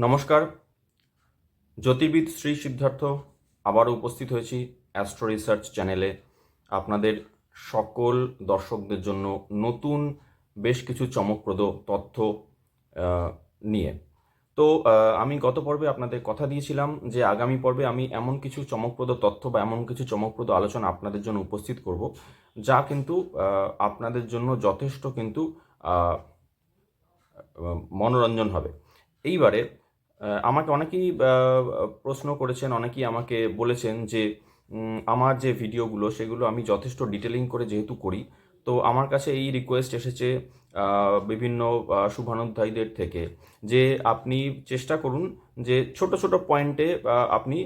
নমস্কার। জ্যোতির্বিদ শ্রী সিদ্ধার্থ আবারও উপস্থিত হয়েছি অ্যাস্ট্রো রিসার্চ চ্যানেলে আপনাদের সকল দর্শকদের জন্য নতুন বেশ কিছু চমকপ্রদ তথ্য নিয়ে। তো আমি গত পর্বে আপনাদের কথা দিয়েছিলাম যে আগামী পর্বে আমি এমন কিছু চমকপ্রদ তথ্য বা এমন কিছু চমকপ্রদ আলোচনা আপনাদের জন্য উপস্থিত করব যা কিন্তু আপনাদের জন্য যথেষ্ট কিন্তু মনোরঞ্জন হবে। এইবারে আমাকে অনেকেই প্রশ্ন করেছেন, অনেকেই আমাকে বলেছেন যে আমার যে ভিডিওগুলো সেগুলো আমি যথেষ্ট ডিটেলিং করে যেহেতু করি, তো আমার কাছে এই রিকোয়েস্ট এসেছে বিভিন্ন শুভানুধ্যায়ীদের থেকে যে আপনি চেষ্টা করুন যে ছোট ছোট পয়েন্টে আপনি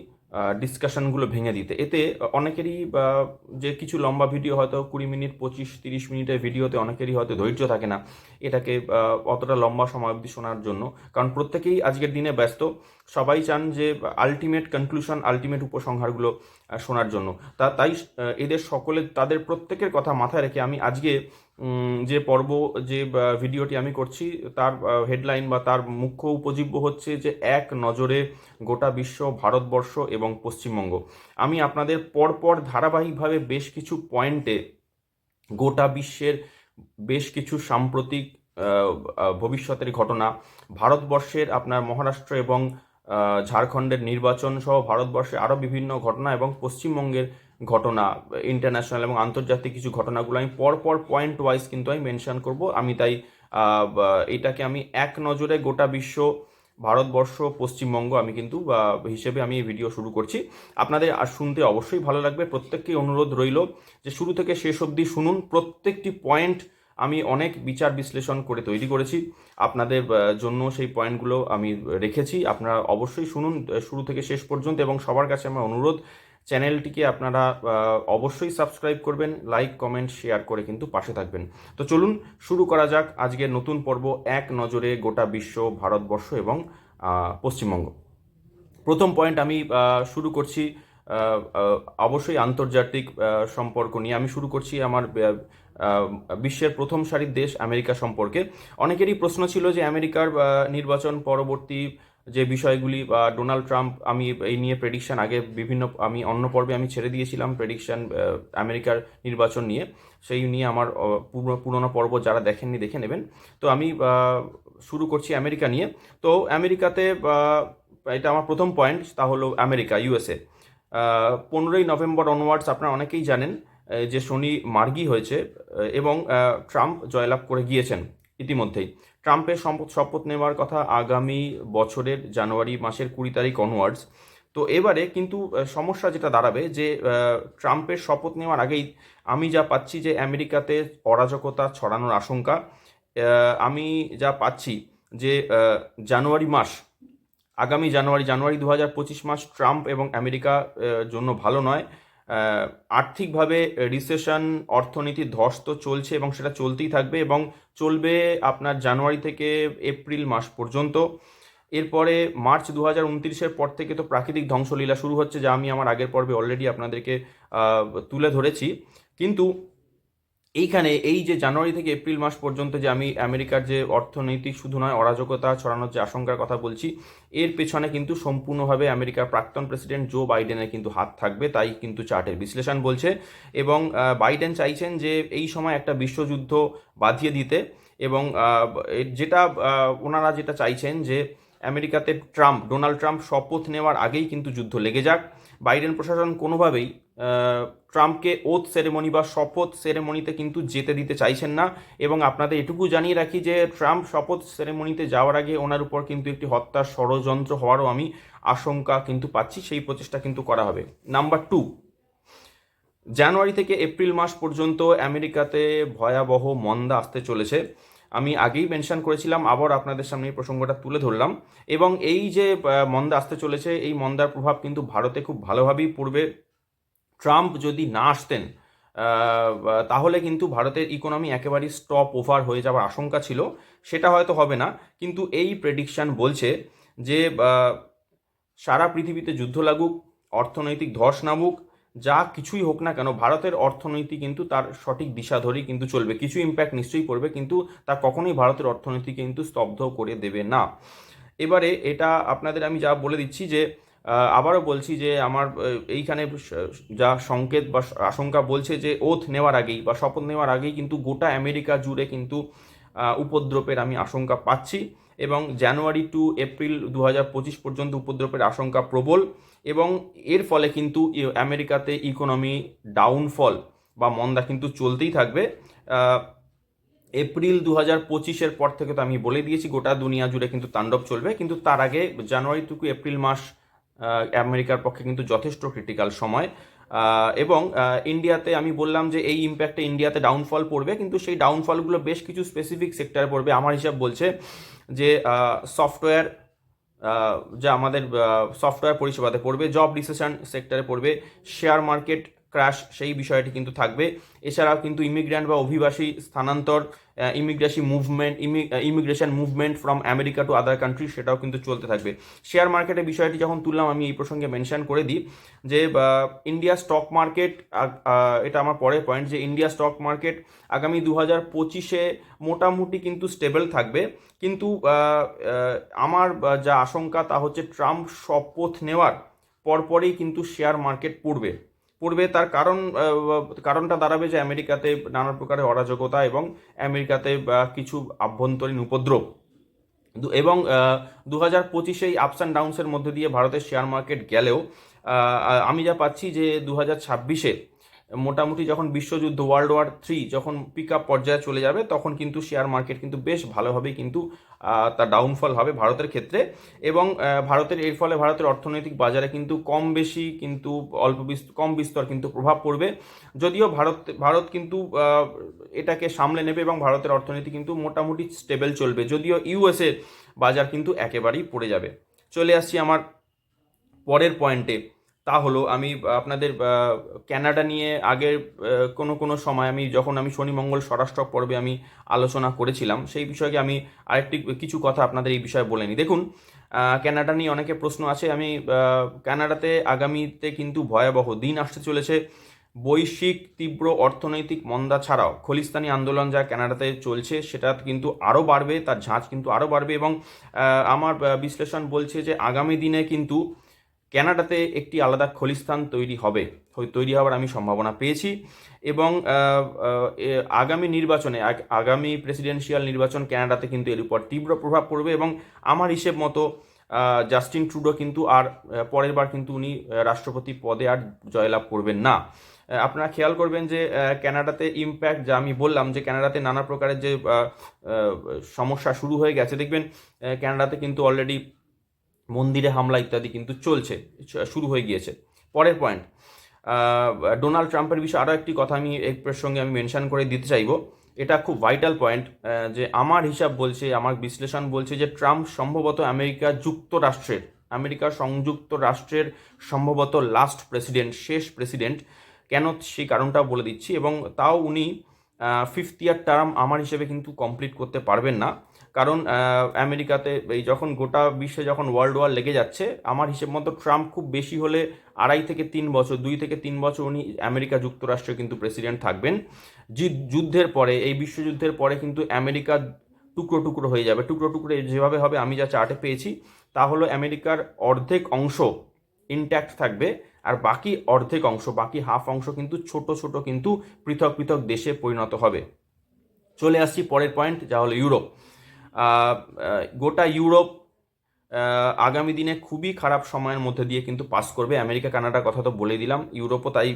ডিসকাশনগুলো ভেঙে দিতে। এতে অনেকেরই যে কিছু লম্বা ভিডিও হয়তো 20 মিনিট 25-30 মিনিটের ভিডিওতে অনেকেরই হয়তো ধৈর্য থাকে না এটাকে অতটা লম্বা সময় অবধি শোনার জন্য, কারণ প্রত্যেকেই আজকের দিনে ব্যস্ত। সবাই চান যে আলটিমেট কনক্লুশন, আলটিমেট উপসংহারগুলো শোনার জন্য। তাই এদের সকলের, তাদের প্রত্যেকের কথা মাথায় রেখে আমি আজকে যে পর্ব, যে ভিডিওটি আমি করছি তার হেডলাইন বা তার মুখ্য উপজীব্য হচ্ছে যে এক নজরে গোটা বিশ্ব, ভারতবর্ষ এবং পশ্চিমবঙ্গ। আমি আপনাদের পরপর ধারাবাহিকভাবে বেশ কিছু পয়েন্টে গোটা বিশ্বের বেশ কিছু সাম্প্রতিক ভবিষ্যতের ঘটনা, ভারতবর্ষের আপনার মহারাষ্ট্র এবং ঝাড়খণ্ডের নির্বাচন সহ ভারতবর্ষে আরও বিভিন্ন ঘটনা এবং পশ্চিমবঙ্গের ঘটনা, ইন্টারন্যাশনাল এবং আন্তর্জাতিক কিছু ঘটনাগুলো আমি পরপর পয়েন্ট ওয়াইজ কিন্তু আমি মেনশন করব। আমি তাই এটাকে আমি এক নজরে গোটা বিশ্ব, ভারতবর্ষ, পশ্চিমবঙ্গ আমি কিন্তু হিসেবে আমি এই ভিডিও শুরু করছি। আপনাদের আর শুনতে অবশ্যই ভালো লাগবে। প্রত্যেককেই অনুরোধ রইল যে শুরু থেকে শেষ অবধি শুনুন। প্রত্যেকটি পয়েন্ট আমি অনেক বিচার বিশ্লেষণ করে তৈরি করেছি আপনাদের জন্য, সেই পয়েন্টগুলো আমি রেখেছি। আপনারা অবশ্যই শুনুন শুরু থেকে শেষ পর্যন্ত, এবং সবার কাছে আমার অনুরোধ চ্যানেলটিকে আপনারা অবশ্যই সাবস্ক্রাইব করবেন, লাইক কমেন্ট শেয়ার করে কিন্তু পাশে থাকবেন। তো চলুন শুরু করা যাক আজকের নতুন পর্ব, এক নজরে গোটা বিশ্ব, ভারতবর্ষ এবং পশ্চিমবঙ্গ। প্রথম পয়েন্ট আমি শুরু করছি অবশ্যই আন্তর্জাতিক সম্পর্ক নিয়ে। আমি শুরু করছি আমার বিশ্বের প্রথম সারির দেশ আমেরিকা সম্পর্কে। অনেকেরই প্রশ্ন ছিল যে আমেরিকার নির্বাচন পরবর্তী যে বিষয়গুলি বা ডোনাল্ড ট্রাম্প, আমি এই নিয়ে প্রেডিকশন আগে আমি অন্য পর্বে আমি ছেড়ে দিয়েছিলাম প্রেডিকশন আমেরিকার নির্বাচন নিয়ে। সেই নিয়ে আমার পুরোনো পর্ব যারা দেখেননি দেখে নেবেন। তো আমি শুরু করছি আমেরিকা নিয়ে। তো আমেরিকাতে এটা আমার প্রথম পয়েন্ট, তা হলো আমেরিকা, ইউএসএ। 15ই নভেম্বর অনওয়ার্ডস আপনারা অনেকেই জানেন যে শনি মার্গী হয়েছে এবং ট্রাম্প জয়লাভ করে গিয়েছেন ইতিমধ্যেই। ট্রাম্পের শপথ নেওয়ার কথা আগামী বছরের জানুয়ারি মাসের 20 তারিখ অনওয়ার্ডস। তো এবারে কিন্তু সমস্যা যেটা দাঁড়াবে যে ট্রাম্পের শপথ নেওয়ার আগেই আমি যা পাচ্ছি যে আমেরিকাতে অরাজকতা ছড়ানোর আশঙ্কা। আমি যা পাচ্ছি যে জানুয়ারি মাস, আগামী জানুয়ারি 2025 মাস ট্রাম্প এবং আমেরিকা জন্য ভালো নয়। আর্থিকভাবে রিসেশন, অর্থনীতি ধস তো চলছে এবং সেটা চলতেই থাকবে এবং চলবে আপনার জানুয়ারি থেকে এপ্রিল মাস পর্যন্ত। এরপরে মার্চ 2029-এর পর থেকে তো প্রাকৃতিক ধ্বংসলীলা শুরু হচ্ছে, যা আমি আমার আগের পর্বে অলরেডি আপনাদেরকে তুলে ধরেছি। কিন্তু এইখানে এই যে জানুয়ারি থেকে এপ্রিল মাস পর্যন্ত যে আমি আমেরিকার যে অর্থনৈতিক শুধু নয় অরাজকতা ছড়ানোর যে আশঙ্কার কথা বলছি, এর পেছনে কিন্তু সম্পূর্ণভাবে আমেরিকার প্রাক্তন প্রেসিডেন্ট জো বাইডেনের কিন্তু হাত থাকবে, তাই কিন্তু চার্টের বিশ্লেষণ বলছে। এবং বাইডেন চাইছেন যে এই সময় একটা বিশ্বযুদ্ধ বাঁধিয়ে দিতে, এবং যেটা ওনারা যেটা চাইছেন যে আমেরিকাতে ডোনাল্ড ট্রাম্প শপথ নেওয়ার আগেই কিন্তু যুদ্ধ লেগে যাক। বাইডেন প্রশাসন কোনোভাবেই ট্রাম্পকে ওথ সেরেমনি বা শপথ সেরেমনিতে কিন্তু যেতে দিতে চাইছেন না। এবং আপনাদের এটুকু জানিয়ে রাখি যে ট্রাম্প শপথ সেরেমনিতে যাওয়ার আগে ওনার উপর কিন্তু একটি হত্যার ষড়যন্ত্র হওয়ারও আমি আশঙ্কা কিন্তু পাচ্ছি, সেই প্রচেষ্টা কিন্তু করা হবে। নাম্বার 2, জানুয়ারি থেকে এপ্রিল মাস পর্যন্ত আমেরিকাতে ভয়াবহ মন্দা আসতে চলেছে। আমি আগেই মেনশন করেছিলাম, আবার আপনাদের সামনে এই প্রসঙ্গটা তুলে ধরলাম। এবং এই যে মন্দা আসতে চলেছে, এই মন্দার প্রভাব কিন্তু ভারতে খুব ভালোভাবেই পড়বে। ট্রাম্প যদি না আসতেন তাহলে কিন্তু ভারতের ইকোনমি একেবারেই স্টপ ওভার হয়ে যাওয়ার আশঙ্কা ছিল। সেটা হয়তো হবে না, কিন্তু এই প্রেডিকশন বলছে যে সারা পৃথিবীতে যুদ্ধ লাগুক, অর্থনৈতিক ধস নামুক, যা কিছুই হোক না কেন ভারতের অর্থনীতি কিন্তু তার সঠিক দিশা ধরেই কিন্তু চলবে। কিছু ইম্প্যাক্ট নিশ্চয়ই পড়বে, কিন্তু তা কখনোই ভারতের অর্থনীতি কিন্তু স্তব্ধ করে দেবে না। এবারে এটা আপনাদের আমি যা বলে দিচ্ছি যে আবারও বলছি যে আমার এইখানে যা সংকেত বা আশঙ্কা বলছে যে ওথ নেওয়ার আগেই বা শপথ নেওয়ার আগেই কিন্তু গোটা আমেরিকা জুড়ে কিন্তু উপদ্রবের আমি আশঙ্কা পাচ্ছি, এবং জানুয়ারি টু এপ্রিল 2025 পর্যন্ত উপদ্রবের আশঙ্কা প্রবল, এবং এর ফলে কিন্তু আমেরিকাতে ইকোনমি ডাউনফল বা মন্দা কিন্তু চলতেই থাকবে। এপ্রিল 2025-এর পর থেকে তো আমি বলে দিয়েছি গোটা দুনিয়া জুড়ে কিন্তু তাণ্ডব চলবে, কিন্তু তার আগে জানুয়ারি টু এপ্রিল মাস আমেরিকার পক্ষে কিন্তু যথেষ্ট ক্রিটিক্যাল সময়। এবং ইন্ডিয়াতে আমি বললাম যে এই ইম্প্যাক্টে ইন্ডিয়াতে ডাউনফল পড়বে, কিন্তু সেই ডাউনফলগুলো বেশ কিছু স্পেসিফিক সেক্টরে পড়বে। আমার হিসাব বলছে যে সফটওয়্যার, যা আমাদের সফটওয়্যার পরিষেবাতে পড়বে, জব রিসেশন সেক্টরে পড়বে, শেয়ার মার্কেট ক্র্যাশ সেই বিষয়টি কিন্তু থাকবে। এছাড়াও কিন্তু ইমিগ্র্যান্ট বা অভিবাসী স্থানান্তর, immigration movement from America to other country, সেটাও কিন্তু চলতে থাকবে। শেয়ার মার্কেটের বিষয়টি যখন তুললাম, আমি এই প্রসঙ্গে মেনশন করে দিই যে ইন্ডিয়া স্টক মার্কেট, এটা আমার পরের পয়েন্ট, যে ইন্ডিয়া স্টক মার্কেট আগামী 2025-এ মোটামুটি কিন্তু স্টেবল থাকবে, কিন্তু আমার যা আশঙ্কা তা হচ্ছে ট্রাম্প শপথ নেওয়ার পরপরই কিন্তু শেয়ার মার্কেট পড়বে। তার কারণটা দাঁড়াবে যে আমেরিকাতে নানা প্রকারের অরাজকতা এবং আমেরিকাতে কিছু আভ্যন্তরীণ উপদ্রব, এবং 2025-এ এই আপস অ্যান্ড ডাউনসের মধ্যে দিয়ে ভারতের শেয়ার মার্কেট গেলেও আমি যা পাচ্ছি যে 2026-এ মোটামুটি যখন বিশ্বযুদ্ধ ওয়ার্ল্ড ওয়ার 3 যখন পিক আপ পর্যায়ে চলে যাবে, তখন কিন্তু শেয়ার মার্কেট কিন্তু বেশ ভালোভাবেই কিন্তু তার ডাউনফল হবে ভারতের ক্ষেত্রে, এবং ভারতের এর ফলে ভারতের অর্থনৈতিক বাজারে কিন্তু কম বেশি কিন্তু কম বিস্তর কিন্তু প্রভাব পড়বে। যদিও ভারত কিন্তু এটাকে সামলে নেবে এবং ভারতের অর্থনীতি কিন্তু মোটামুটি স্টেবল চলবে, যদিও ইউএসএ বাজার কিন্তু একেবারেই পড়ে যাবে। চলে আসছি আমার পরের পয়েন্টে, তা হলো আমি আপনাদের ক্যানাডা নিয়ে আগের কোনো সময় যখন আমি শনি মঙ্গল স্বরাষ্ট্র পর্বে আমি আলোচনা করেছিলাম, সেই বিষয়ে আমি কিছু কথা আপনাদের এই বিষয়ে বলে নিই। দেখুন, ক্যানাডা নিয়ে অনেকে প্রশ্ন আছে। আমি ক্যানাডাতে আগামীতে কিন্তু ভয়াবহ দিন আসতে চলেছে। বৈশ্বিক তীব্র অর্থনৈতিক মন্দা ছাড়াও খলিস্তানি আন্দোলন যা ক্যানাডাতে চলছে সেটা কিন্তু আরও বাড়বে, তার ঝাঁজ কিন্তু আরও বাড়বে, এবং আমার বিশ্লেষণ বলছে যে আগামী দিনে কিন্তু ক্যানাডাতে একটি আলাদা খলিস্তান তৈরি হওয়ার আমি সম্ভাবনা পেয়েছি, এবং আগামী প্রেসিডেন্সিয়াল নির্বাচন ক্যানাডাতে কিন্তু এর উপর তীব্র প্রভাব পড়বে, এবং আমার হিসেব মতো জাস্টিন ট্রুডো কিন্তু আর পরের বার কিন্তু উনি রাষ্ট্রপতি পদে আর জয়লাভ করবেন না। আপনারা খেয়াল করবেন যে ক্যানাডাতে ইম্প্যাক্ট, যা আমি বললাম যে ক্যানাডাতে নানা প্রকারের যে সমস্যা শুরু হয়ে গেছে, দেখবেন ক্যানাডাতে কিন্তু অলরেডি মন্দিরে হামলা ইত্যাদি কিন্তু শুরু হয়ে গিয়েছে। পরের পয়েন্ট, ডোনাল্ড ট্রাম্পের বিষয়ে আরও একটি কথা আমি এই প্রসঙ্গে আমি মেনশন করে দিতে চাইব। এটা খুব ভাইটাল পয়েন্ট, যে আমার হিসাব বলছে, আমার বিশ্লেষণ বলছে যে ট্রাম্প সম্ভবত আমেরিকা সংযুক্ত রাষ্ট্রের সম্ভবত শেষ প্রেসিডেন্ট। কেন সেই কারণটাও বলে দিচ্ছি, এবং তাও উনি 5th ইয়ার টার্ম আমার হিসেবে কিন্তু কমপ্লিট করতে পারবেন না, কারণ আমেরিকাতে এই যখন গোটা বিশ্বে যখন ওয়ার্ল্ড ওয়ার লেগে যাচ্ছে, আমার হিসেব মতো ট্রাম্প খুব বেশি হলে 2 থেকে 3 বছর উনি আমেরিকা যুক্তরাষ্ট্রে কিন্তু প্রেসিডেন্ট থাকবেন। যুদ্ধের পরে, এই বিশ্বযুদ্ধের পরে কিন্তু আমেরিকা টুকরো টুকরো হয়ে যাবে। টুকরো টুকরো যেভাবে হবে, আমি যা চার্টে পেয়েছি তা হলো আমেরিকার অর্ধেক অংশ ইনট্যাক্ট থাকবে, আর বাকি হাফ অংশ কিন্তু ছোট ছোট কিন্তু পৃথক পৃথক দেশে পরিণত হবে। চলে আসছি পরের পয়েন্ট, যা হলো ইউরোপ। গোটা ইউরোপ আগামী দিনে খুবই খারাপ সময়ের মধ্যে দিয়ে কিন্তু পাস করবে। আমেরিকা কানাডার কথা তো বলে দিলাম, ইউরোপও তাই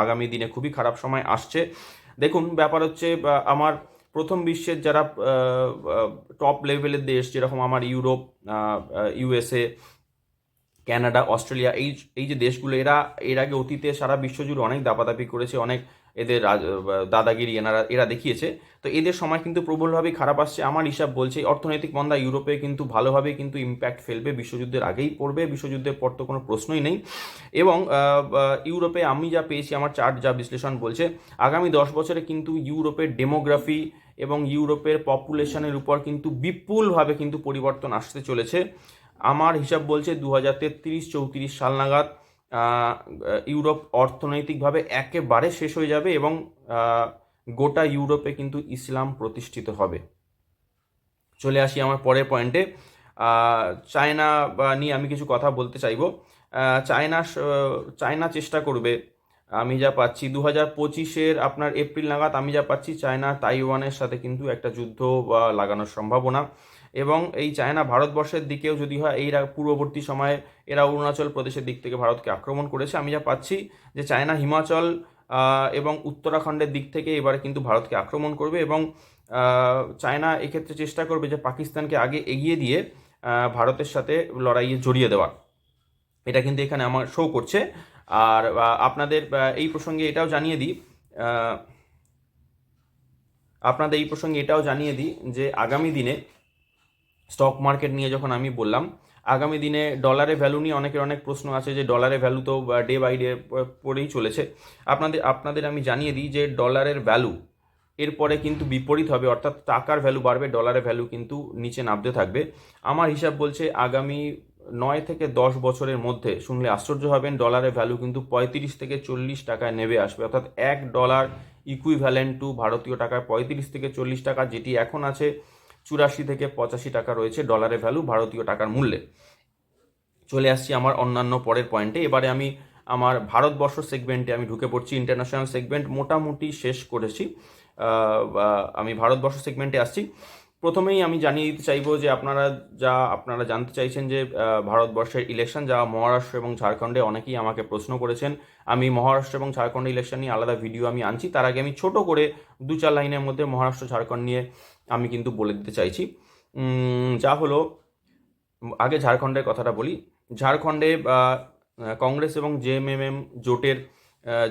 আগামী দিনে খুবই খারাপ সময় আসছে। দেখুন, ব্যাপার হচ্ছে আমার প্রথম বিশ্বের যারা টপ লেভেলের দেশ, যেরকম আমার ইউরোপ, ইউএসএ, ক্যানাডা, অস্ট্রেলিয়া, এই যে দেশগুলো, এর আগে অতীতে সারা বিশ্বজুড়ে অনেক দাপাদাপি করেছে, অনেক এদের দাদাগিরি এরা দেখিয়েছে। তো এদের সময় কিন্তু প্রবলভাবেই খারাপ আসছে। আমার হিসাব বলছে অর্থনৈতিক মন্দা ইউরোপে কিন্তু ভালোভাবেই কিন্তু ইম্প্যাক্ট ফেলবে, বিশ্বযুদ্ধের আগেই পড়বে, বিশ্বযুদ্ধের পর তো কোনো প্রশ্নই নেই। এবং ইউরোপে আমি যা পেয়েছি, আমার চার্ট যা বিশ্লেষণ বলছে, আগামী 10 বছরে কিন্তু ইউরোপের ডেমোগ্রাফি এবং ইউরোপের পপুলেশনের উপর কিন্তু বিপুলভাবে কিন্তু পরিবর্তন আসতে চলেছে। আমার হিসাব বলছে 2033-34 সাল নাগাদ ইউরোপ অর্থনৈতিকভাবে একেবারে শেষ হয়ে যাবে, এবং গোটা ইউরোপে কিন্তু ইসলাম প্রতিষ্ঠিত হবে। চলে আসি আমার পরের পয়েন্টে। চায়না নিয়ে আমি কিছু কথা বলতে চাইবো। চায়না চেষ্টা করবে, আমি যা পাচ্ছি 2025-এর আপনার এপ্রিল নাগাদ আমি যা পাচ্ছি, চায়না তাইওয়ানের সাথে কিন্তু একটা যুদ্ধ লাগানোর সম্ভাবনা। এবং এই চায়না ভারতবর্ষের দিকেও যদি হয়, এই পূর্ববর্তী সময়ে এরা অরুণাচল প্রদেশের দিক থেকে ভারতকে আক্রমণ করেছে। আমি যা পাচ্ছি যে চায়না হিমাচল এবং উত্তরাখণ্ডের দিক থেকে এবারে কিন্তু ভারতকে আক্রমণ করবে, এবং চায়না এক্ষেত্রে চেষ্টা করবে যে পাকিস্তানকে আগে এগিয়ে দিয়ে ভারতের সাথে লড়াইয়ে জড়িয়ে দেওয়া। এটা কিন্তু এখানে আমার শো করছে। আর আপনাদের এই প্রসঙ্গে এটাও জানিয়ে দিই, যে আগামী দিনে স্টক মার্কেট নিয়ে যখন আমি বললাম, আগামী দিনে ডলারের ভ্যালু নিয়ে অনেকের অনেক প্রশ্ন আছে, যে ডলারের ভ্যালু তো ডে বাই ডে পড়েই চলেছে। আপনাদের আমি জানিয়ে দিই যে ডলারের ভ্যালু এরপরে কিন্তু বিপরীত হবে, অর্থাৎ টাকার ভ্যালু বাড়বে, ডলারের ভ্যালু কিন্তু নিচে নামতে থাকবে। আমার হিসাব বলছে আগামী 9 থেকে 10 বছরের মধ্যে, শুনলে আশ্চর্য হবেন, ডলারের ভ্যালু কিন্তু 35 থেকে 40 টাকায় নেমে আসবে। অর্থাৎ $1 ইকুইভ্যালেন্ট টু ভারতীয় টাকায় 35 থেকে 40 টাকা, যেটি এখন আছে 84 থেকে 85 টাকা রয়েছে ডলারের ভ্যালু ভারতীয় টাকার মূল্যে। চলে আসছি আমার অন্যান্য পরের পয়েন্টে। এবারে আমি আমার ভারতবর্ষ সেগমেন্টে আমি ঢুকে পড়ছি। ইন্টারন্যাশনাল সেগমেন্ট মোটামুটি শেষ করেছি, আমি ভারতবর্ষ সেগমেন্টে আসছি। প্রথমেই আমি জানিয়ে দিতে চাইবো যে আপনারা জানতে চাইছেন যে ভারতবর্ষের ইলেকশন, যা মহারাষ্ট্র এবং ঝাড়খণ্ডে অনেকেই আমাকে প্রশ্ন করেছেন। আমি মহারাষ্ট্র এবং ঝাড়খণ্ড ইলেকশন নিয়ে আলাদা ভিডিও আমি আনছি। তার আগে আমি ছোট করে 2-4 লাইনের মধ্যে মহারাষ্ট্র ঝাড়খণ্ড নিয়ে আমি কিন্তু বলে দিতে চাইছি। যা হলো, আগে ঝাড়খণ্ডের কথাটা বলি। ঝাড়খণ্ডে কংগ্রেস এবং জেএমএম জোটের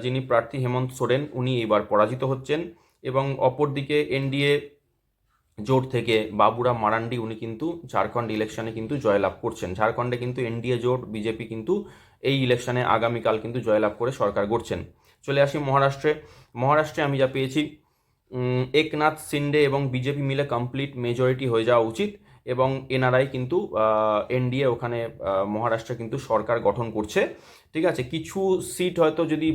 যিনি প্রার্থী হেমন্ত সোরেন, উনি এবার পরাজিত হচ্ছেন, এবং অপরদিকে এনডিএ জোট থেকে বাবুরাম মারান্ডি, উনি কিন্তু ঝাড়খণ্ড ইলেকশনে কিন্তু জয়লাভ করছেন। ঝাড়খণ্ডে কিন্তু এনডিএ জোট বিজেপি কিন্তু এই ইলেকশনে আগামীকাল কিন্তু জয়লাভ করে সরকার গড়ছেন। চলে আসি মহারাষ্ট্রে আমি যা পেয়েছি, একনাথ শিন্ডে এবং বিজেপি মিলে কমপ্লিট মেজরিটি হয়ে যাওয়া উচিত, এবং এনআরআই কিন্তু এনডিএ ওখানে মহারাষ্ট্রে কিন্তু সরকার গঠন করছে। ঠিক আছে, কিছু সিট হয়তো যদি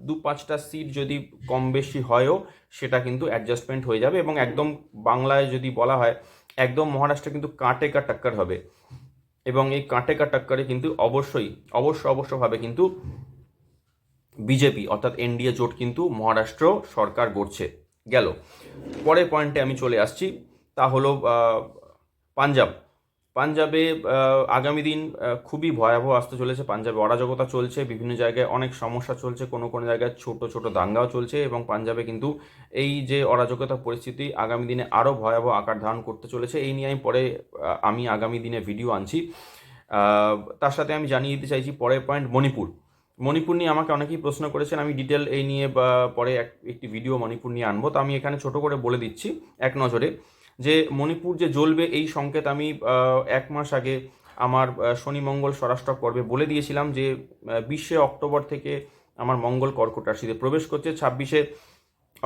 2-5টা সিট যদি কম বেশি হয়ও, সেটা কিন্তু অ্যাডজাস্টমেন্ট হয়ে যাবে। এবং একদম বাংলায় যদি বলা হয়, একদম মহারাষ্ট্রে কিন্তু কাঁটে কা টক্কর হবে, এবং এই কাঁটে কা টক্করে কিন্তু অবশ্যভাবে কিন্তু বিজেপি অর্থাৎ এনডিএ জোট কিন্তু মহারাষ্ট্র সরকার গড়ছে। গেল পরের পয়েন্টে আমি চলে আসছি, তা হলো পাঞ্জাবে আগামী দিন খুবই ভয়াবহ আসতে চলেছে। পাঞ্জাবে অরাজকতা চলছে, বিভিন্ন জায়গায় অনেক সমস্যা চলছে, কোনো জায়গায় ছোট ছোট দাঙ্গাও চলছে, এবং পাঞ্জাবে কিন্তু এই যে অরাজকতা পরিস্থিতি আগামী দিনে আরও ভয়াবহ আকার ধারণ করতে চলেছে। এই নিয়ে আমি আগামী দিনে ভিডিও আনছি। তার সাথে আমি জানিয়ে দিতে চাইছি পরের পয়েন্ট, মণিপুর নিয়ে আমাকে অনেকেই প্রশ্ন করেছেন। আমি ডিটেল এই নিয়ে পরে একটি ভিডিও মণিপুর নিয়ে আনবো। তো আমি এখানে ছোট করে বলে দিচ্ছি এক নজরে, যে মণিপুর যে জ্বলবে এই সংকেত আমি 1 মাস আগে আমার শনি মঙ্গল স্বরাষ্ট্র পর্বে বলে দিয়েছিলাম, যে 20শে অক্টোবর থেকে আমার মঙ্গল কর্কট রাশিতে প্রবেশ করছে। 26শে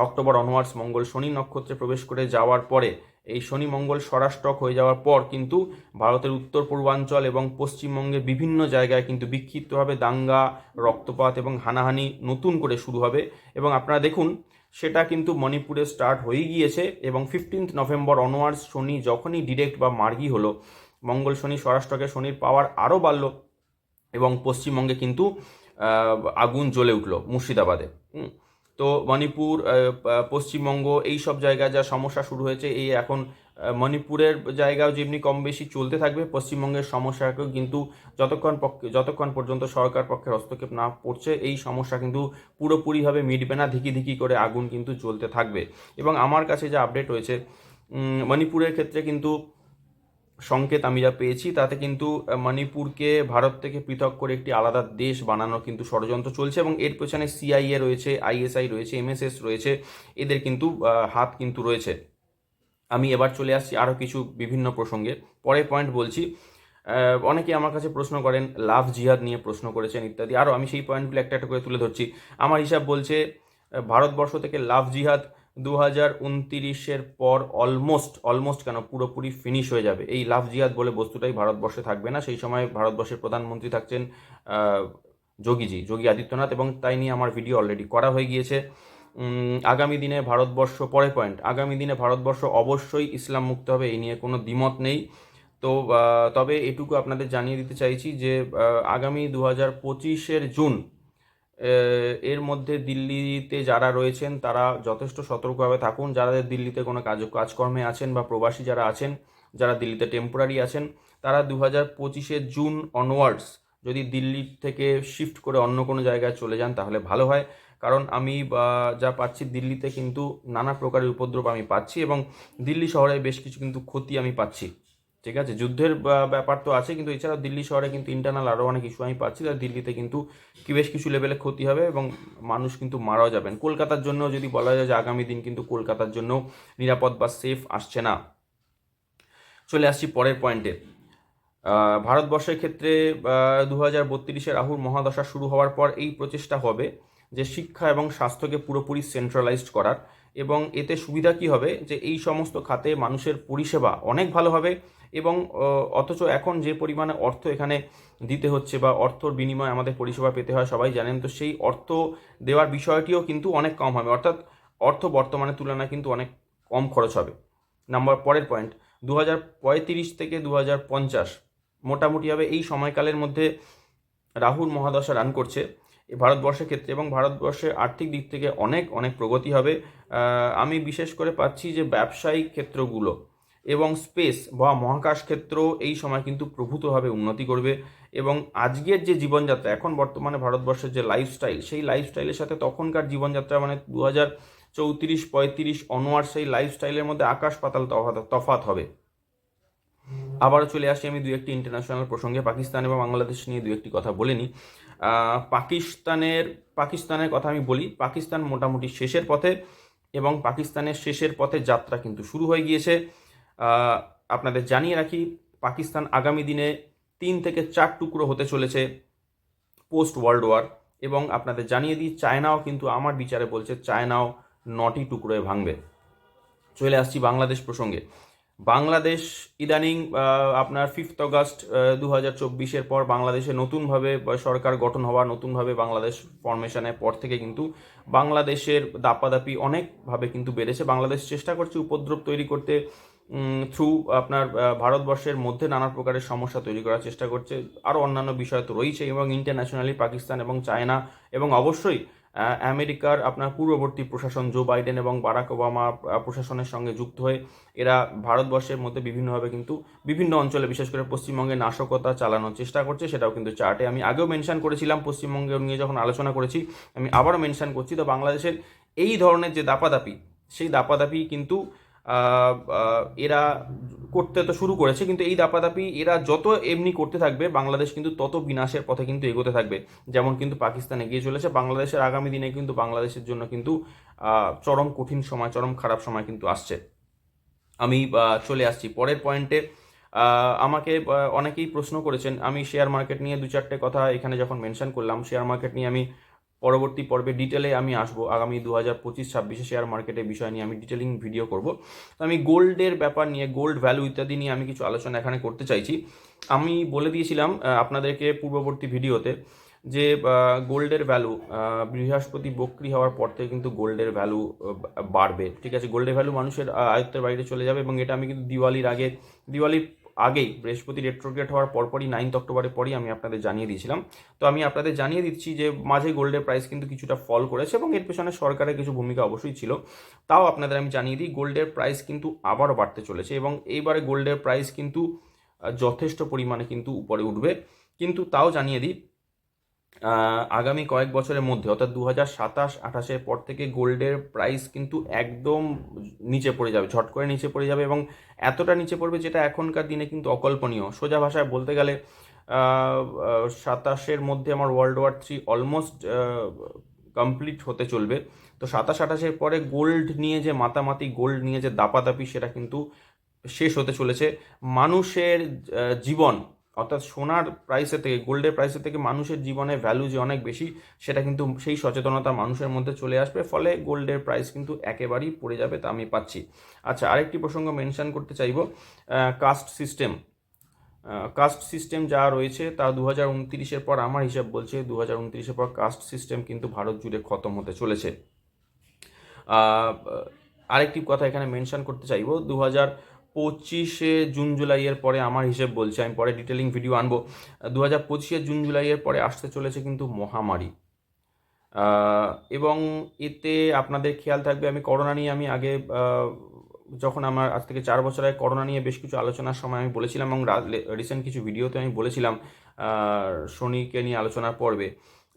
অক্টোবর অনওয়ার্ডস মঙ্গল শনি নক্ষত্রে প্রবেশ করে যাওয়ার পরে, এই শনি মঙ্গল স্বরাষ্ট্রক হয়ে যাওয়ার পর কিন্তু ভারতের উত্তর পূর্বাঞ্চল এবং পশ্চিমবঙ্গের বিভিন্ন জায়গায় কিন্তু বিক্ষিপ্তভাবে দাঙ্গা, রক্তপাত এবং হানাহানি নতুন করে শুরু হবে। এবং আপনারা দেখুন, সেটা কিন্তু মণিপুরে স্টার্ট হয়ে গিয়েছে, এবং 15 নভেম্বর অনওয়ার্ডস শনি যখনই ডিরেক্ট বা মার্গী হলো, মঙ্গল শনি স্বরাষ্ট্রকে শনির পাওয়ার আরও বাড়লো, এবং পশ্চিমবঙ্গে কিন্তু আগুন জ্বলে উঠলো মুর্শিদাবাদে। তো মণিপুর, পশ্চিমবঙ্গ, এই সব জায়গায় যা সমস্যা শুরু হয়েছে, এই এখন মণিপুরের জায়গাও যেমনি কম বেশি চলতে থাকবে, পশ্চিমবঙ্গের সমস্যাকেও কিন্তু যতক্ষণ পর্যন্ত সরকার পক্ষের হস্তক্ষেপ না পড়ছে, এই সমস্যা কিন্তু পুরোপুরিভাবে মিটবে না, ধিকি করে আগুন কিন্তু জ্বলতে থাকবে। এবং আমার কাছে যা আপডেট হয়েছে, মণিপুরের ক্ষেত্রে কিন্তু সংকেত আমি যা পেয়েছি, তাতে কিন্তু মণিপুরকে ভারত থেকে পৃথক করে একটি আলাদা দেশ বানানোর কিন্তু ষড়যন্ত্র চলছে, এবং এর পেছনে সিআইএ রয়েছে, আইএসআই রয়েছে, এমএসএস রয়েছে, এদের কিন্তু হাত কিন্তু রয়েছে। আমি এবার চলে আসছি আরও কিছু বিভিন্ন প্রসঙ্গে, পরের পয়েন্ট বলছি। অনেকে আমার কাছে প্রশ্ন করেন, লাভ জিহাদ নিয়ে প্রশ্ন করেছেন ইত্যাদি, আরও আমি সেই পয়েন্টগুলো একটা করে তুলে ধরছি। আমার হিসাব বলছে ভারতবর্ষ থেকে লাভ জিহাদ 2029-এর পর অলমোস্ট কেন পুরোপুরি ফিনিশ হয়ে যাবে। এই লাভ জিহাদ বলে বস্তুটাই ভারতবর্ষে থাকবে না। সেই সময় ভারতবর্ষের প্রধানমন্ত্রী থাকছেন যোগী আদিত্যনাথ, এবং তাই নিয়ে আমার ভিডিও অলরেডি করা হয়ে গিয়েছে। আগামী দিনে ভারতবর্ষ, পরের পয়েন্ট, আগামী দিনে ভারতবর্ষ অবশ্যই ইসলাম মুক্ত হবে, এই নিয়ে কোনো দ্বিমত নেই। তো তবে এটুকু আপনাদের জানিয়ে দিতে চাইছি যে আগামী 2025 জুন এর মধ্যে দিল্লিতে যারা রয়েছেন তারা যথেষ্ট সতর্কভাবে থাকুন। যারা দিল্লিতে কোনো কাজকর্মে আছেন বা প্রবাসী যারা আছেন, যারা দিল্লিতে টেম্পোরারি আছেন, তারা 2025 জুন অনওয়ার্ডস যদি দিল্লি থেকে শিফট করে অন্য কোনো জায়গায় চলে যান তাহলে ভালো হয়। কারণ আমি যা পাচ্ছি দিল্লিতে কিন্তু নানা প্রকারের উপদ্রব আমি পাচ্ছি এবং দিল্লি শহরে বেশ কিছু কিন্তু ক্ষতি আমি পাচ্ছি। ঠিক আছে, যুদ্ধের ব্যাপার তো আছে, কিন্তু এছাড়াও দিল্লি শহরে কিন্তু ইন্টারনাল আরও অনেক ইস্যু আমি পাচ্ছি, তাই দিল্লিতে কিন্তু বেশ কিছু লেভেলে ক্ষতি হবে এবং মানুষ কিন্তু মারাও যাবেন। কলকাতার জন্য যদি বলা যায় যে আগামী দিন কিন্তু কলকাতার জন্য নিরাপদ বা সেফ আসছে না। চলে আসছি পরের পয়েন্টে। ভারতবর্ষের ক্ষেত্রে 2032 রাহুর মহাদশা শুরু হওয়ার পর এই প্রচেষ্টা হবে যে শিক্ষা এবং স্বাস্থ্যকে পুরোপুরি সেন্ট্রালাইজড করার, এবং এতে সুবিধা কি হবে যে এই সমস্ত খাতে মানুষের পরিষেবা অনেক ভালো হবে এবং অথচ এখন যে পরিমাণে অর্থ এখানে দিতে হচ্ছে বা অর্থর বিনিময়ে আমাদের পরিষেবা পেতে হয় সবাই জানেন, তো সেই অর্থ দেওয়ার বিষয়টিও কিন্তু অনেক কম হবে, অর্থাৎ অর্থ বর্তমানের তুলনায় কিন্তু অনেক কম খরচ হবে। পরের পয়েন্ট, 2035 থেকে 2050 মোটামুটিভাবে এই সময়কালের মধ্যে রাহুর মহাদশা রান করছে ভারতবর্ষের ক্ষেত্রে, এবং ভারতবর্ষের আর্থিক দিক থেকে অনেক অনেক প্রগতি হবে। আমি বিশেষ করে পাচ্ছি যে ব্যবসায়িক ক্ষেত্রগুলো এবং স্পেস বা মহাকাশ ক্ষেত্র এই সময় কিন্তু প্রভূতভাবে উন্নতি করবে এবং আজকের যে জীবনযাত্রা এখন বর্তমানে ভারতবর্ষের যে লাইফস্টাইল, সেই লাইফস্টাইলের সাথে তখনকার জীবনযাত্রা মানে 2034-35 অনওয়ার্ড সেই লাইফস্টাইলের মধ্যে আকাশ পাতাল তফাৎ হবে। আবারও চলে আসি আমি দুই একটি ইন্টারন্যাশনাল প্রসঙ্গে, পাকিস্তান এবং বাংলাদেশ নিয়ে দুই একটি কথা বলে নিই। পাকিস্তানের কথা আমি বলি। পাকিস্তান মোটামুটি শেষের পথে এবং পাকিস্তানের শেষের পথে যাত্রা কিন্তু শুরু হয়ে গিয়েছে। আপনাদের জানিয়ে রাখি, পাকিস্তান আগামী দিনে 3 থেকে 4 টুকরো হতে চলেছে পোস্ট ওয়ার্ল্ড ওয়ার, এবং আপনাদের জানিয়ে দিই চায়নাও কিন্তু আমার বিচারে বলছে চায়নাও 9টি টুকরোয় ভাঙবে। চলে আসছি বাংলাদেশ প্রসঙ্গে। বাংলাদেশ ইদানিং আপনার 5 অগস্ট 2024 পর বাংলাদেশে নতুনভাবে সরকার গঠন হওয়া, নতুনভাবে বাংলাদেশ ফরমেশনের পর থেকে কিন্তু বাংলাদেশের দাপাদাপি অনেকভাবে কিন্তু বেড়েছে। বাংলাদেশ চেষ্টা করছে উপদ্রব তৈরি করতে, থ্রু আপনার ভারতবর্ষের মধ্যে নানা প্রকারের সমস্যা তৈরি করার চেষ্টা করছে। আরও অন্যান্য বিষয় তো রয়েছে, এবং ইন্টারন্যাশনালি পাকিস্তান এবং চায়না এবং অবশ্যই আমেরিকার আপনার পূর্ববর্তী প্রশাসন জো বাইডেন এবং বারাক ওবামা প্রশাসনের সঙ্গে যুক্ত হয়ে এরা ভারতবর্ষের মধ্যে বিভিন্নভাবে কিন্তু বিভিন্ন অঞ্চলে বিশেষ করে পশ্চিমবঙ্গে নাশকতা চালানোর চেষ্টা করছে। সেটাও কিন্তু চার্টে আমি আগেও মেনশন করেছিলাম, পশ্চিমবঙ্গে নিয়ে যখন আলোচনা করেছি আমি আবারও মেনশন করছি। তো বাংলাদেশের এই ধরনের যে দাপাদাপি, সেই দাপাদাপি কিন্তু এরা করতে তো শুরু করেছে, কিন্তু এই দাপাদাপি এরা যত এমনি করতে থাকবে বাংলাদেশ কিন্তু তত বিনাশের পথে কিন্তু এগোতে থাকবে। যেমন কিন্তু পাকিস্তান এগিয়ে চলেছে, বাংলাদেশের আগামী দিনে কিন্তু বাংলাদেশের জন্য কিন্তু চরম কঠিন সময়, চরম খারাপ সময় কিন্তু আসছে। আমি চলে আসছি পরের পয়েন্টে। আমাকে অনেকেই প্রশ্ন করেছেন, আমি শেয়ার মার্কেট নিয়ে 2-4টে কথা এখানে যখন মেনশন করলাম, শেয়ার মার্কেট নিয়ে আমি পরবর্তী পর্বে ডিটেলে আমি আসবো। আগামী 2025-26 শেয়ার মার্কেটের বিষয় নিয়ে আমি ডিটেলিং ভিডিও করব। তো আমি গোল্ডের ব্যাপার নিয়ে, গোল্ড ভ্যালু ইত্যাদি নিয়ে আমি কিছু আলোচনা এখানে করতে চাইছি। আমি বলে দিয়েছিলাম আপনাদেরকে পূর্ববর্তী ভিডিওতে যে গোল্ডের ভ্যালু বৃহস্পতি বক্রি হওয়ার পর থেকে কিন্তু গোল্ডের ভ্যালু বাড়বে। ঠিক আছে, গোল্ডের ভ্যালু মানুষের আয়ত্তের বাইরে চলে যাবে, এবং এটা আমি কিন্তু দিওয়ালির আগেই বৃহস্পতি রেট্রোগ্রেড হওয়ার পরপরই 9 অক্টোবরের পরই আমি আপনাদের জানিয়ে দিয়েছিলাম। তো আমি আপনাদের জানিয়ে দিচ্ছি যে মাঝে গোল্ডের প্রাইস কিন্তু কিছুটা ফল করেছে এবং এর পেছনে সরকারের কিছু ভূমিকা অবশ্যই ছিল। তাও আপনাদের আমি জানিয়ে দিই, গোল্ডের প্রাইস কিন্তু আবারও বাড়তে চলেছে এবং এইবারে গোল্ডের প্রাইস কিন্তু যথেষ্ট পরিমাণে কিন্তু উপরে উঠবে। কিন্তু তাও জানিয়ে দিই, আগামী কয়েক বছরের মধ্যে অর্থাৎ 2027-28-এর পর থেকে গোল্ডের প্রাইস কিন্তু একদম নিচে পড়ে যাবে, ঝট করে নিচে পড়ে যাবে, এবং এতটা নিচে পড়বে যেটা এখনকার দিনে কিন্তু অকল্পনীয়। সোজা ভাষায় বলতে গেলে 27-এর মধ্যে আমার ওয়ার্ল্ড ওয়ার 3 অলমোস্ট কমপ্লিট হতে চলবে। তো 27-28-এর পরে গোল্ড নিয়ে যে মাতামাতি, গোল্ড নিয়ে যে দাপাদাপি, সেটা কিন্তু শেষ হতে চলেছে। মানুষের জীবন অর্থাৎ সোনার প্রাইসের থেকে, গোল্ডের প্রাইসের থেকে মানুষের জীবনের ভ্যালু যে অনেক বেশি, সেটা কিন্তু সেই সচেতনতা মানুষের মধ্যে চলে আসবে, ফলে গোল্ডের প্রাইস কিন্তু একেবারেই পড়ে যাবে, তা আমি পাচ্ছি। আচ্ছা, আরেকটি প্রসঙ্গ মেনশন করতে চাইব, কাস্ট সিস্টেম যা রয়েছে তা 2029-এর পর, আমার হিসাব বলছে 2029-এর পর কাস্ট সিস্টেম কিন্তু ভারত জুড়ে খতম হতে চলেছে। আরেকটি কথা এখানে মেনশন করতে চাইব, জুন জুলাইয়ের পরে আমার হিসেব বলছে, আমি পরে ডিটেলিং ভিডিও আনবো, জুন জুলাইয়ের পরে আসতে চলেছে কিন্তু মহামারী। এবং এতে আপনাদের খেয়াল থাকবে, আমি করোনা নিয়ে আমি আগে যখন আমার আজ থেকে 4 বছর আগে করোনা নিয়ে বেশ কিছু আলোচনার সময় আমি বলেছিলাম, এবং রিসেন্ট কিছু ভিডিওতে আমি বলেছিলাম শনিকে নিয়ে আলোচনার পর্বে,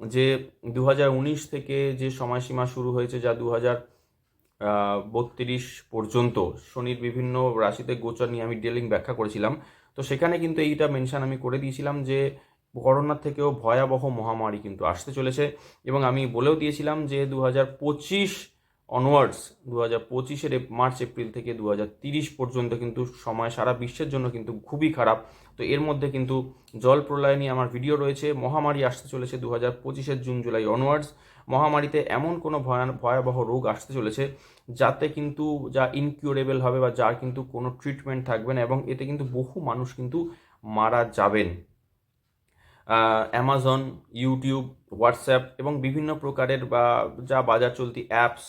যে 2019 থেকে যে সময়সীমা শুরু হয়েছে, যা 2032 পর্যন্ত শনির বিভিন্ন রাশিতে গোচর নিয়ে আমি ডিটেলিং ব্যাখ্যা করেছিলাম। তো সেখানে কিন্তু এইটা মেনশন আমি করে দিয়েছিলাম যে করোনার থেকেও ভয়াবহ মহামারী কিন্তু আসতে চলেছে, এবং আমি বলেও দিয়েছিলাম যে 2025 অনওয়ার্ডস, 2025-এর মার্চ এপ্রিল থেকে 2030 পর্যন্ত কিন্তু সময় সারা বিশ্বের জন্য কিন্তু খুবই খারাপ। তো এর মধ্যে কিন্তু জল প্রলয় নিয়ে আমার ভিডিও রয়েছে। মহামারী আসতে চলেছে 2025-এর জুন জুলাই অনওয়ার্ডস। মহামারীতে এমন কোনো ভয়াবহ রোগ আসতে চলেছে যাতে কিন্তু যা ইনকিউরেবল হবে, বা যার কিন্তু কোনো ট্রিটমেন্ট থাকবে না, এবং এতে কিন্তু বহু মানুষ কিন্তু মারা যাবেন। অ্যামাজন, ইউটিউব, হোয়াটসঅ্যাপ এবং বিভিন্ন প্রকারের বা যা বাজার চলতি অ্যাপস,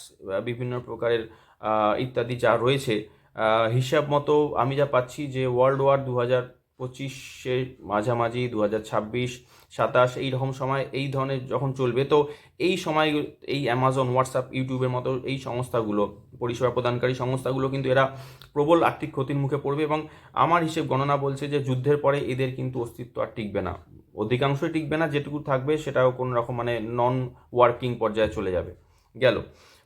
বিভিন্ন প্রকারের ইত্যাদি যা রয়েছে, হিসাব মতো আমি যা পাচ্ছি যে ওয়ার্ল্ড ওয়ার 2025-এর মাঝামাঝি, 2026, 27 এইরকম সময় এই ধরনের যখন চলবে, তো এই সময় এই অ্যামাজন, হোয়াটসঅ্যাপ, ইউটিউবের মতো এই সংস্থাগুলো, পরিষেবা প্রদানকারী সংস্থাগুলো কিন্তু এরা প্রবল আর্থিক ক্ষতির মুখে পড়বে, এবং আমার হিসেব গণনা বলছে যে যুদ্ধের পরে এদের কিন্তু অস্তিত্ব আর টিকবে না, অধিকাংশই টিকবে না, যেটুকু থাকবে সেটাও কোনো রকম মানে নন ওয়ার্কিং পর্যায়ে চলে যাবে। গেল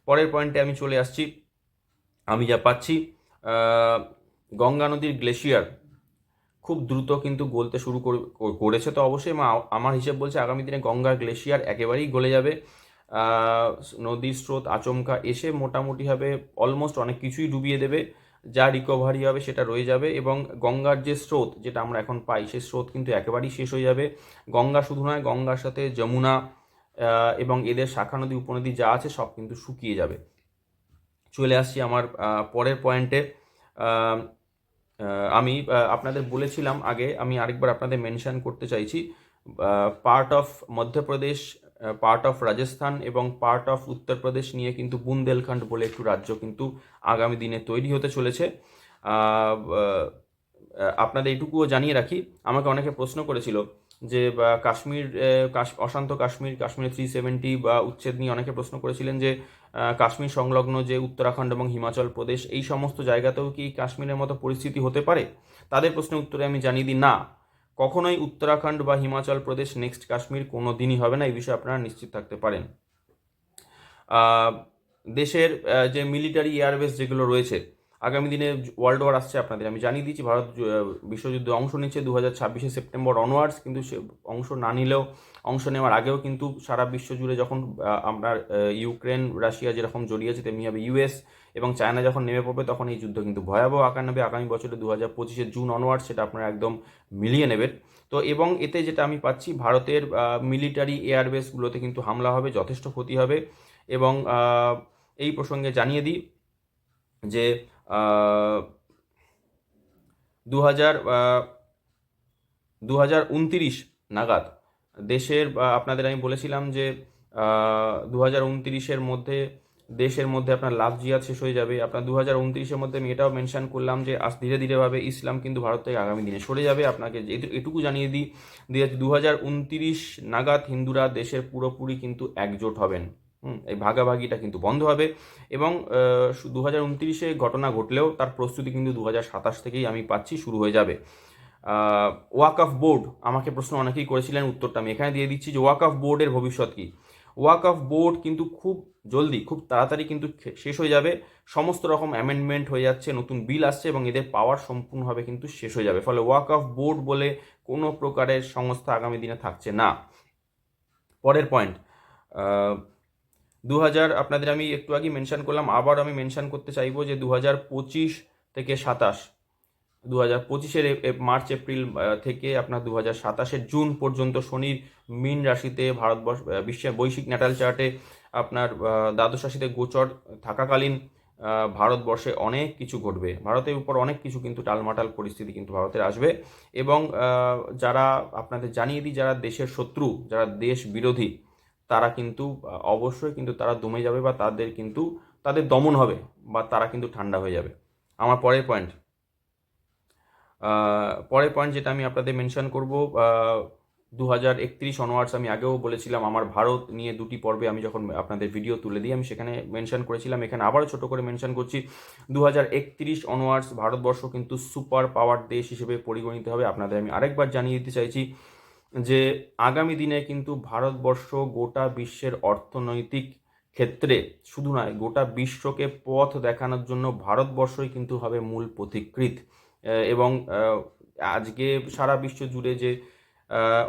পরের পয়েন্টে আমি চলে আসছি। আমি যা পাচ্ছি, গঙ্গা নদীর গ্লেশিয়ার খুব দ্রুত কিন্তু গলতে শুরু করেছে, তো অবশ্যই আমার হিসেব বলছে আগামী দিনে গঙ্গার গ্লেশিয়ার একেবারেই গলে যাবে। নদীর স্রোত আচমকা এসে মোটামুটিভাবে অলমোস্ট অনেক কিছুই ডুবিয়ে দেবে, যা রিকভারি হবে সেটা রয়ে যাবে, এবং গঙ্গার যে স্রোত যেটা আমরা এখন পাই, সেই স্রোত কিন্তু একেবারেই শেষ হয়ে যাবে। গঙ্গা শুধু নয়, গঙ্গার সাথে যমুনা এবং এদের শাখা নদী উপনদী যা আছে সব কিন্তু শুকিয়ে যাবে। চলে আসছি আমার পরের পয়েন্টে। আমি আপনাদের বলেছিলাম আগে, আমি আরেকবার আপনাদের মেনশন করতে চাইছি, part of Madhya Pradesh, part of Rajasthan এবং পার্ট অফ উত্তরপ্রদেশ নিয়ে কিন্তু বুন্দেলখণ্ড বলে একটু রাজ্য কিন্তু আগামী দিনে তৈরি হতে চলেছে। আপনাদের এইটুকুও জানিয়ে রাখি, আমাকে অনেকে প্রশ্ন করেছিল যে কাশ্মীর, অশান্ত কাশ্মীর, কাশ্মীর 370 বা উচ্ছেদ নিয়ে অনেকে প্রশ্ন করেছিলেন যে কাশ্মীর সংলগ্ন যে উত্তরাখণ্ড এবং হিমাচল প্রদেশ, এই সমস্ত জায়গাতেও কি কাশ্মীরের মতো পরিস্থিতি হতে পারে? তাদের প্রশ্নের উত্তরে আমি জানিয়ে দিই, না, কখনোই উত্তরাখণ্ড বা হিমাচল প্রদেশ নেক্সট কাশ্মীর কোনো দিনই হবে না, এই বিষয়ে আপনারা নিশ্চিত থাকতে পারেন। দেশের যে মিলিটারি এয়ারবেস যেগুলো রয়েছে, আগামী দিনে ওয়ার্ল্ড ওয়ার আসছে, আপনাদের আমি জানিয়ে দিচ্ছি, ভারত বিশ্বযুদ্ধে অংশ নিচ্ছে 2026 সেপ্টেম্বর অনওয়ার্ডস, কিন্তু সে অংশ না নিলেও, অংশ নেওয়ার আগেও কিন্তু সারা বিশ্ব জুড়ে যখন আপনার ইউক্রেন, রাশিয়া যেরকম জড়িয়েছে, তেমনি হবে ইউএস এবং চায়না যখন নেমে পড়বে, তখন এই যুদ্ধ কিন্তু ভয়াবহ আকার নেবে আগামী বছরে 2025 জুন অনওয়ার্ডস, সেটা আপনারা একদম মিলিয়ে নেবেন। তো এবং এতে যেটা আমি পাচ্ছি, ভারতের মিলিটারি এয়ারবেসগুলোতে কিন্তু হামলা হবে, যথেষ্ট ক্ষতি হবে, এবং এই প্রসঙ্গে জানিয়ে দিই যে 2029 নাগাদ দেশের, আপনাদের আমি বলেছিলাম যে 2029-এর মধ্যে দেশের মধ্যে আপনার লাভ জিহাদ শেষ হয়ে যাবে। আপনার 2029-এর মধ্যে আমি এটাও মেনশন করলাম যে আজ ধীরে ধীরেভাবে ইসলাম কিন্তু ভারত থেকে আগামী দিনে সরে যাবে। আপনাকে এটুকু জানিয়ে দিই, 2029 নাগাদ হিন্দুরা দেশের পুরোপুরি কিন্তু একজোট হবেন। এই ভাগাভাগিটা কিন্তু বন্ধ হবে, এবং 2029-এ ঘটনা ঘটলেও তার প্রস্তুতি কিন্তু 2027 থেকেই আমি পাচ্ছি শুরু হয়ে যাবে। ওয়াকফ বোর্ড, আমাকে প্রশ্ন অনেকেই করেছিলেন, উত্তরটা আমি এখানে দিয়ে দিচ্ছি যে ওয়াকফ বোর্ডের ভবিষ্যৎ কী। ওয়াকফ বোর্ড কিন্তু খুব জলদি, খুব তাড়াতাড়ি কিন্তু শেষ হয়ে যাবে, সমস্ত রকম অ্যামেন্ডমেন্ট হয়ে যাচ্ছে, নতুন বিল আসছে, এবং এদের পাওয়ার সম্পূর্ণভাবে কিন্তু শেষ হয়ে যাবে, ফলে ওয়াকফ বোর্ড বলে কোনো প্রকারের সংস্থা আগামী দিনে থাকছে না। পরের পয়েন্ট, আপনাদের আমি একটু আগে মেনশন করলাম, আবার আমি মেনশন করতে চাইবো যে 2025 থেকে 27, 2025-এর মার্চ এপ্রিল থেকে আপনার 2027-এর জুন পর্যন্ত শনির মীন রাশিতে ভারতবর্ষ বিশ্বের বৈশ্বিক ন্যাটাল চার্টে আপনার দ্বাদশ রাশিতে গোচর থাকাকালীন ভারতবর্ষে অনেক কিছু ঘটবে, ভারতের উপর অনেক কিছু কিন্তু টালমাটাল পরিস্থিতি কিন্তু ভারতের আসবে, এবং যারা আপনাদের জানিয়ে দিই, যারা দেশের শত্রু, যারা দেশ বিরোধী, তারা কিন্তু অবশ্যই কিন্তু তারা দমে যাবে, বা তাদের দমন হবে, বা তারা কিন্তু ঠান্ডা হয়ে যাবে। আমার পরের পয়েন্ট, পরের পয়েন্ট যেটা আমি আপনাদের মেনশন করব, 2031 অনওয়ার্ডস, আমি আগেও বলেছিলাম আমার ভারত নিয়ে 2টি পর্বে আমি যখন আপনাদের ভিডিও তুলে দিই আমি সেখানে মেনশন করেছিলাম, এখানে আবারও ছোট করে মেনশন করছি, 2031 অনওয়ার্ডস ভারতবর্ষ কিন্তু সুপার পাওয়ার দেশ হিসেবে পরিগণিত হবে। আপনাদের আমি আরেকবার জানিয়ে দিতে চাইছি যে আগামী দিনে কিন্তু ভারতবর্ষ গোটা বিশ্বের অর্থনৈতিক ক্ষেত্রে শুধু নয়, গোটা বিশ্বকে পথ দেখানোর জন্য ভারতবর্ষই কিন্তু হবে মূল পথিকৃৎ। এবং আজকে সারা বিশ্ব জুড়ে যে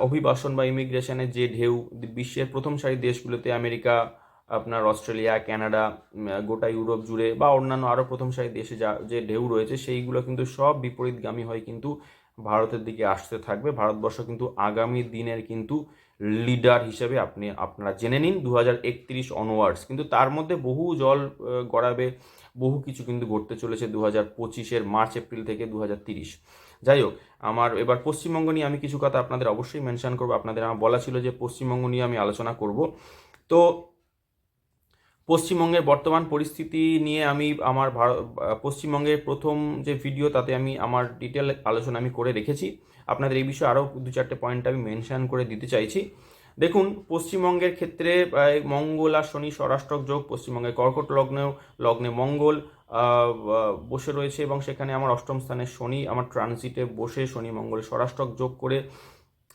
অভিবাসন বা ইমিগ্রেশনের যে ঢেউ, বিশ্বের প্রথম সারির দেশগুলোতে আমেরিকা, আপনার অস্ট্রেলিয়া, কানাডা, গোটা ইউরোপ জুড়ে বা অন্যান্য আরও প্রথম সারির দেশে যে ঢেউ রয়েছে সেইগুলো কিন্তু সব বিপরীতগামী হয়ে কিন্তু ভারতের দিকে আসতে থাকবে। ভারতবর্ষ কিন্তু আগামী দিনের কিন্তু লিডার হিসেবে আপনারা জেনে নিন 2031 অনওয়ার্ডস। কিন্তু তার মধ্যে বহু জল গড়াবে, বহু কিছু কিন্তু ঘটতে চলেছে 2025 মার্চ এপ্রিল থেকে 2030। যাই হোক, আমার এবার পশ্চিমবঙ্গ নিয়ে আমি কিছু কথা আপনাদের অবশ্যই মেনশন করবো। আপনাদের আমার বলা ছিল যে পশ্চিমবঙ্গ নিয়ে আমি আলোচনা করব। তো পশ্চিমবঙ্গের বর্তমান পরিস্থিতি নিয়ে আমি আমার পশ্চিমবঙ্গের প্রথম যে ভিডিও তাতে আমি আমার ডিটেল আলোচনা আমি করে রেখেছি। আপনাদের এই বিষয়ে আরও 2-4টে পয়েন্ট আমি মেনশন করে দিতে চাইছি। দেখুন, পশ্চিমবঙ্গের ক্ষেত্রে মঙ্গল আর শনি স্বরাষ্ট্রক যোগ, পশ্চিমবঙ্গের কর্কট লগ্নে মঙ্গল বসে রয়েছে এবং সেখানে আমার অষ্টম স্থানে শনি আমার ট্রানজিটে বসে শনি মঙ্গল স্বরাষ্ট্রক যোগ করে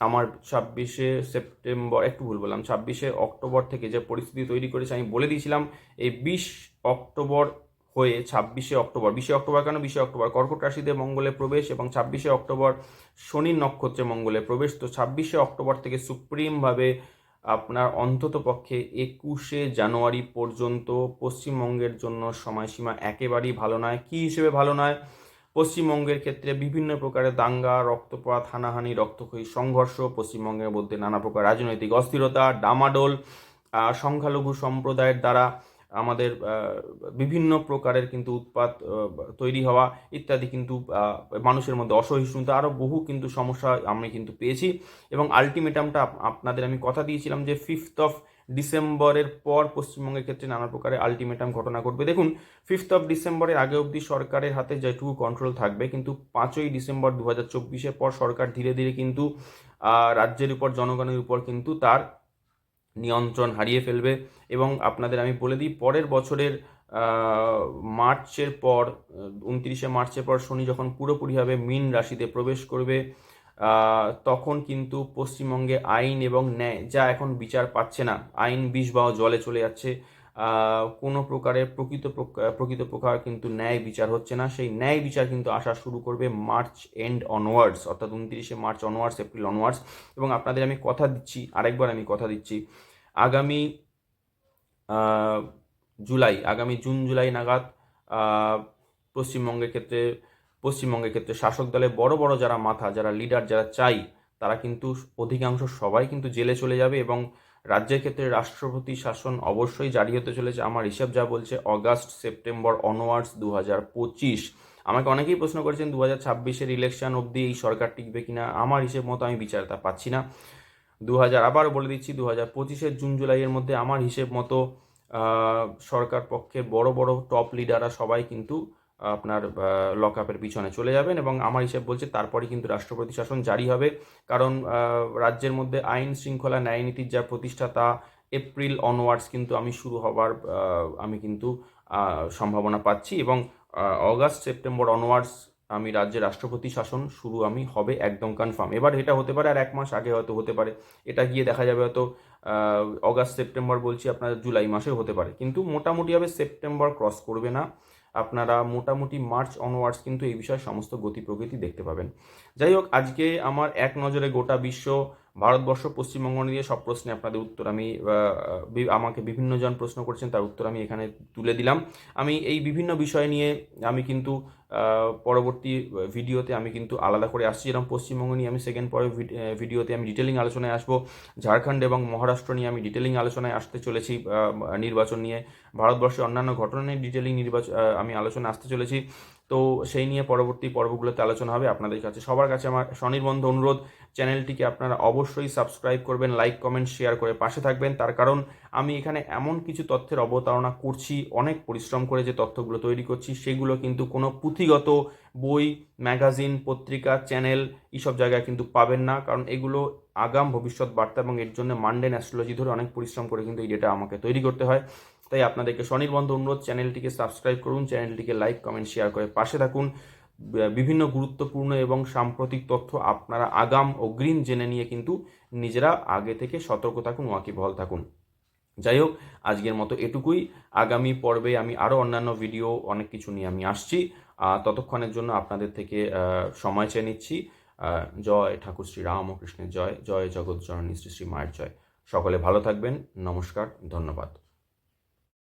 আমার 26 সেপ্টেম্বর, একটু ভুল বললাম, 26 অক্টোবর থেকে যে পরিস্থিতি তৈরি করেছে আমি বলে দিয়েছিলাম এই 20 অক্টোবর হয়ে 26 অক্টোবর, 20 অক্টোবর কেন, 20 অক্টোবর কর্কট রাশিতে মঙ্গলের প্রবেশ এবং 26 অক্টোবর শনির নক্ষত্রে মঙ্গলের প্রবেশ। তো 26 অক্টোবর থেকে সুপ্রিমভাবে আপনার অন্তত পক্ষে 21 জানুয়ারি পর্যন্ত পশ্চিমবঙ্গের জন্য সময়সীমা একেবারেই ভালো নয়। কী হিসেবে ভালো নয়? পশ্চিমবঙ্গের ক্ষেত্রে বিভিন্ন প্রকারের দাঙ্গা, রক্তপাত, হানাহানি, রক্তক্ষয়ী সংঘর্ষ, পশ্চিমবঙ্গের মধ্যে নানা প্রকার রাজনৈতিক অস্থিরতা, ডামাডোল, সংখ্যালঘু সম্প্রদায়ের দ্বারা আমাদের বিভিন্ন প্রকারের কিন্তু উৎপাত তৈরি হওয়া ইত্যাদি, কিন্তু মানুষের মধ্যে অসহিষ্ণুতা, আরও বহু কিন্তু সমস্যা আমি কিন্তু পেয়েছি। এবং আলটিমেটামটা আপনাদের আমি কথা দিয়েছিলাম যে 5 ডিসেম্বরের পর পশ্চিমবঙ্গের ক্ষেত্রে নানা প্রকারের আলটিমেটাম ঘটনা ঘটবে। দেখুন, 5 ডিসেম্বরের আগে অবধি সরকারের হাতে যেটুকু কন্ট্রোল থাকবে, কিন্তু 5 ডিসেম্বর 2024 পর সরকার ধীরে ধীরে কিন্তু রাজ্যের উপর, জনগণের উপর কিন্তু তার নিয়ন্ত্রণ হারিয়ে ফেলবে। এবং আপনাদের আমি বলে দিই, পরের বছরের মার্চের পর, 29 মার্চের পর শনি যখন পুরোপুরিভাবে মীন রাশিতে প্রবেশ করবে, তখন কিন্তু পশ্চিমবঙ্গে আইন এবং ন্যায় যা এখন বিচার পাচ্ছে না, আইন বিষ বা জলে চলে যাচ্ছে, কোনো প্রকারের প্রকৃত প্রকার কিন্তু ন্যায় বিচার হচ্ছে না। সেই ন্যায় বিচার কিন্তু আসা শুরু করবে মার্চ এন্ড অনওয়ার্ডস, অর্থাৎ 29 মার্চ অনওয়ার্ডস, এপ্রিল অনওয়ার্ডস। এবং আপনাদের আমি কথা দিচ্ছি, আরেকবার আমি কথা দিচ্ছি, আগামী আগামী জুন জুলাই নাগাদ পশ্চিমবঙ্গের ক্ষেত্রে শাসক দলে বড় বড় যারা মাথা, যারা লিডার, যারা চাই, তারা কিন্তু অধিকাংশ সবাই কিন্তু জেলে চলে যাবে এবং রাজ্যের ক্ষেত্রে রাষ্ট্রপতি শাসন অবশ্যই জারি হতে চলেছে। আমার হিসাব যা বলছে আগস্ট সেপ্টেম্বর অনওয়ার্ডস 2025। আমাকে অনেকেই প্রশ্ন করেছেন 2026 ইলেকশন অবধি এই সরকার টিকবে কিনা। আমার হিসেব মতো আমি বিচারটা পাচ্ছি না। আবারও বলে দিচ্ছি, 2025 জুন জুলাইয়ের মধ্যে আমার হিসেব মতো সরকার পক্ষের বড় বড় টপ লিডাররা সবাই কিন্তু আপনার লক আপের পিছনে চলে যাবেন এবং আমার হিসেব বলছে তারপরে কিন্তু রাষ্ট্রপতি শাসন জারি হবে। কারণ রাজ্যের মধ্যে আইন শৃঙ্খলা ন্যায়নীতির যা প্রতিষ্ঠা তা এপ্রিল অনওয়ার্ডস কিন্তু আমি শুরু হবার আমি কিন্তু সম্ভাবনা পাচ্ছি এবং অগাস্ট সেপ্টেম্বর অনওয়ার্ডস আমি রাজ্যের রাষ্ট্রপতি শাসন শুরু হবে একদম কনফার্ম। এবার এটা হতে পারে আর 1 মাস আগে হয়তো হতে পারে, এটা গিয়ে দেখা যাবে হয়তো অগাস্ট সেপ্টেম্বর বলছি, আপনার জুলাই মাসেও হতে পারে, কিন্তু মোটামুটিভাবে সেপ্টেম্বর ক্রস করবে না। আপনারা মোটামুটি মার্চ অনওয়ার্ডস কিন্তু এই বিষয়ে সমস্ত গতি প্রকৃতি দেখতে পাবেন। যাই হোক, আজকে আমার এক নজরে গোটা বিশ্ব, ভারতবর্ষ, পশ্চিমবঙ্গ নিয়ে সব প্রশ্নে আপনাদের উত্তর আমি আমাকে বিভিন্ন জন প্রশ্ন করেছেন, তার উত্তর আমি এখানে তুলে দিলাম। আমি এই বিভিন্ন বিষয় নিয়ে আমি কিন্তু পরবর্তী ভিডিওতে আমি কিন্তু আলাদা করে আসছি। যেরকম পশ্চিমবঙ্গ নিয়ে আমি সেকেন্ড পরের ভিডিওতে আমি ডিটেলিং আলোচনায় আসবো, ঝাড়খণ্ড এবং মহারাষ্ট্র নিয়ে আমি ডিটেলিং আলোচনায় আসতে চলেছি, নির্বাচন নিয়ে, ভারতবর্ষের অন্যান্য ঘটনা নিয়ে ডিটেলিং আমি আলোচনায় আসতে চলেছি। তো সেই নিয়ে পরবর্তী পর্বগুলোতে আলোচনা হবে। আপনাদের কাছে সবার কাছে আমার স্বনির্বন্ধ অনুরোধ, চ্যানেলটিকে আপনারা অবশ্যই সাবস্ক্রাইব করবেন, লাইক কমেন্ট শেয়ার করে পাশে থাকবেন। তার কারণ আমি এখানে এমন কিছু তথ্যের অবতারণা করছি, অনেক পরিশ্রম করে যে তথ্যগুলো তৈরি করছি সেগুলো কিন্তু কোনো পুঁথিগত বই, ম্যাগাজিন, পত্রিকা, চ্যানেল এইসব জায়গায় কিন্তু পাবেন না, কারণ এগুলো আগাম ভবিষ্যৎ বার্তা এবং এর জন্য মান্ডেন অ্যাস্ট্রোলজি ধরে অনেক পরিশ্রম করে কিন্তু এই ডেটা আমাকে তৈরি করতে হয়। তাই আপনাদেরকে স্বনির্বন্ধ অনুরোধ, চ্যানেলটিকে সাবস্ক্রাইব করুন, চ্যানেলটিকে লাইক কমেন্ট শেয়ার করে পাশে থাকুন। বিভিন্ন গুরুত্বপূর্ণ এবং সাম্প্রতিক তথ্য আপনারা আগাম অগ্রিম জেনে নিয়ে কিন্তু নিজেরা আগে থেকে সতর্ক থাকুন, ওয়াকিবহাল থাকুন। যাই হোক, আজকের মতো এটুকুই। আগামী পর্বে আমি আরও অন্যান্য ভিডিও অনেক কিছু নিয়ে আমি আসছি। ততক্ষণের জন্য আপনাদের থেকে সময় চেয়ে নিচ্ছি। জয় ঠাকুর শ্রী রামকৃষ্ণের জয়, জয় জগৎ জননী শ্রী শ্রী মায়ের জয়। সকলে ভালো থাকবেন। নমস্কার, ধন্যবাদ।